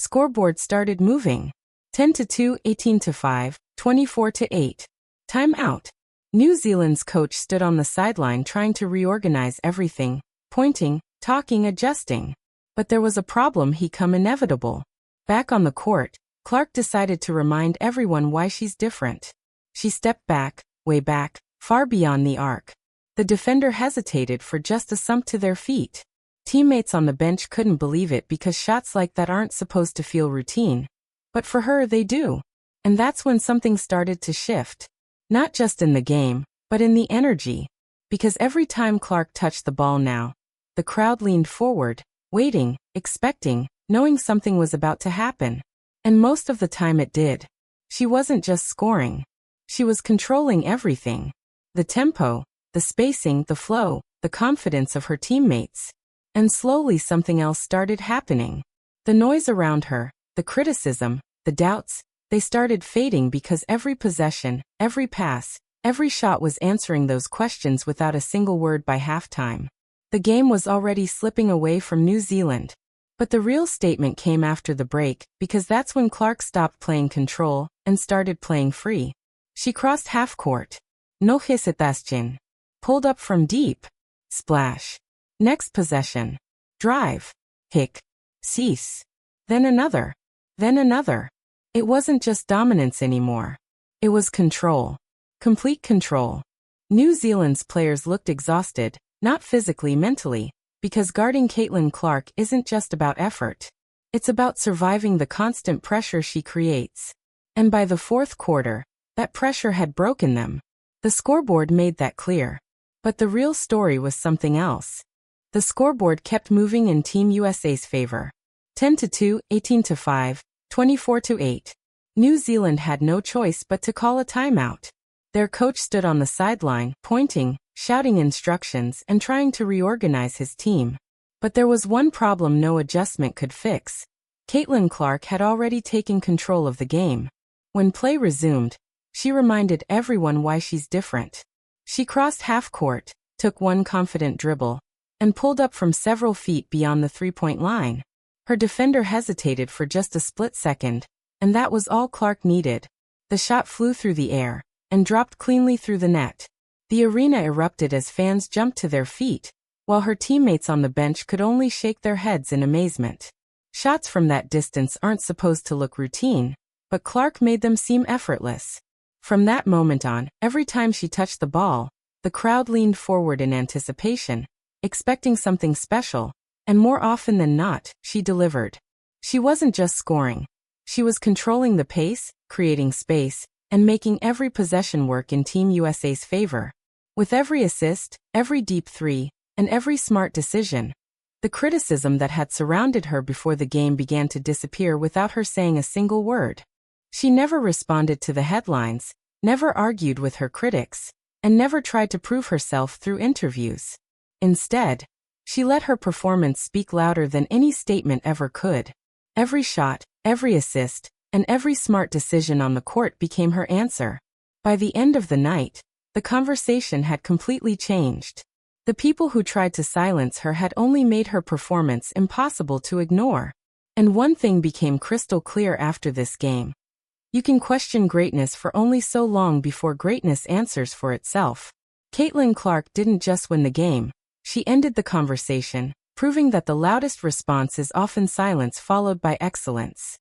Scoreboard started moving. 10-2, 18-5, 24-8. Time out. New Zealand's coach stood on the sideline trying to reorganize everything, pointing, talking, adjusting. But there was a problem inevitable. Back on the court, Clark decided to remind everyone why she's different. She stepped back, way back, far beyond the arc. The defender hesitated for just a sump to their feet. Teammates on the bench couldn't believe it because shots like that aren't supposed to feel routine. But for her, they do. And that's when something started to shift. Not just in the game, but in the energy. Because every time Clark touched the ball now, the crowd leaned forward, waiting, expecting, knowing something was about to happen. And most of the time it did. She wasn't just scoring. She was controlling everything. The tempo, the spacing, the flow, the confidence of her teammates. And slowly something else started happening. The noise around her, the criticism, the doubts, they started fading because every possession, every pass, every shot was answering those questions without a single word by halftime. The game was already slipping away from New Zealand. But the real statement came after the break, because that's when Clark stopped playing control and started playing free. She crossed half court. No hesitation. Pulled up from deep. Splash. Next possession. Drive. Hick. Cease. Then another. Then another. It wasn't just dominance anymore. It was control. Complete control. New Zealand's players looked exhausted, not physically, mentally, because guarding Caitlin Clark isn't just about effort. It's about surviving the constant pressure she creates. And by the fourth quarter, that pressure had broken them. The scoreboard made that clear. But the real story was something else. The scoreboard kept moving in Team USA's favor. 10-2, 18-5, 24-8. New Zealand had no choice but to call a timeout. Their coach stood on the sideline, pointing, shouting instructions and trying to reorganize his team. But there was one problem no adjustment could fix. Caitlin Clark had already taken control of the game. When play resumed, she reminded everyone why she's different. She crossed half court, took one confident dribble, and pulled up from several feet beyond the three-point line. Her defender hesitated for just a split second, and that was all Clark needed. The shot flew through the air and dropped cleanly through the net. The arena erupted as fans jumped to their feet, while her teammates on the bench could only shake their heads in amazement. Shots from that distance aren't supposed to look routine, but Clark made them seem effortless. From that moment on, every time she touched the ball, the crowd leaned forward in anticipation, expecting something special, and more often than not, she delivered. She wasn't just scoring. She was controlling the pace, creating space, and making every possession work in Team USA's favor. With every assist, every deep three, and every smart decision, the criticism that had surrounded her before the game began to disappear without her saying a single word. She never responded to the headlines, never argued with her critics, and never tried to prove herself through interviews. Instead, she let her performance speak louder than any statement ever could. Every shot, every assist, and every smart decision on the court became her answer. By the end of the night, the conversation had completely changed. The people who tried to silence her had only made her performance impossible to ignore. And one thing became crystal clear after this game. You can question greatness for only so long before greatness answers for itself. Caitlin Clark didn't just win the game, she ended the conversation, proving that the loudest response is often silence followed by excellence.